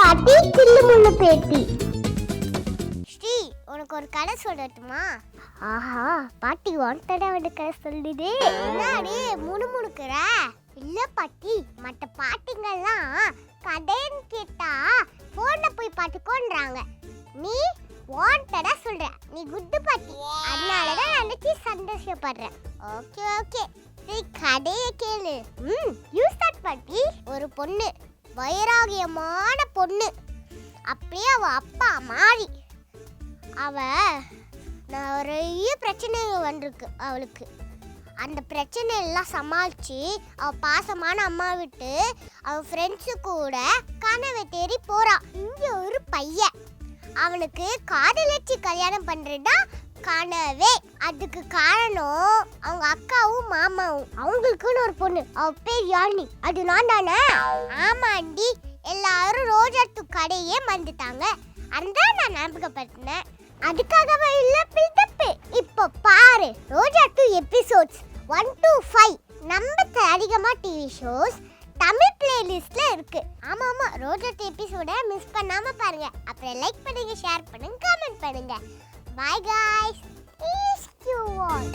பாட்டி சில்லு முள்ளு பேட்டி. ஸ்ரீ, உனக்கு ஒரு கதை சொல்லட்டுமா? ஆஹா, பாட்டி வாண்டடா வந்து கதை சொல்லுது. என்னடி முணுமுணுக்குற? இல்ல பாட்டி, மற்ற பாட்டிங்கெல்லாம் கதைன்னு கேட்டா போன்ல போய் பாத்துக்கோன்றாங்க. நீ வாண்டடா சொல்ற. நீ குட்டு பாட்டி, அதனாலதான் நினைச்சு சந்தோஷப்படுறேன். ஓகே ஓகே, சரி கதைய கேளு. யூ ஸ்டார்ட் பாட்டி. ஒரு பொண்ணு, வைராகியமான பொண்ணு, அப்படியே அவ அப்பா மாறி. அவ நிறைய பிரச்சனைகள் வந்திருக்கு அவளுக்கு. அந்த பிரச்சனை எல்லாம் சமாளிச்சு அவ பாசமான அம்மா விட்டு அவ ஃப்ரெண்ட்ஸு கூட கனவை தேடி போறா. இங்க ஒரு பையன், அவனுக்கு காதலிச்சு கல்யாணம் பண்றதா கனவே. அதுக்கு காரணம் அவங்க அக்காவும் மாமாவும். அவங்களுக்குன்னு ஒரு பொண்ணு, அவ பேர் யாழினி. அது நான் தானே? ஆமாண்டி, எல்லாரும் ரோஜாத்து கடையே வந்துட்டாங்க. அந்த நான் ஞாபகப்படுத்தினேன். அதுக்காகவே இல்ல பில்டப். இப்போ பாரு, ரோஜா 2 எபிசோட்ஸ் 1 to 5 நம்ம அதிகமா டிவி ஷோஸ் தமிழ் பிளேலிஸ்ட்ல இருக்கு. ஆமா ஆமா, ரோஜா 2 எபிசோட மிஸ் பண்ணாம பாருங்க. அப்புறம் லைக் பண்ணுங்க, ஷேர் பண்ணுங்க, கமெண்ட் பண்ணுங்க. Bye guys. Peace to all.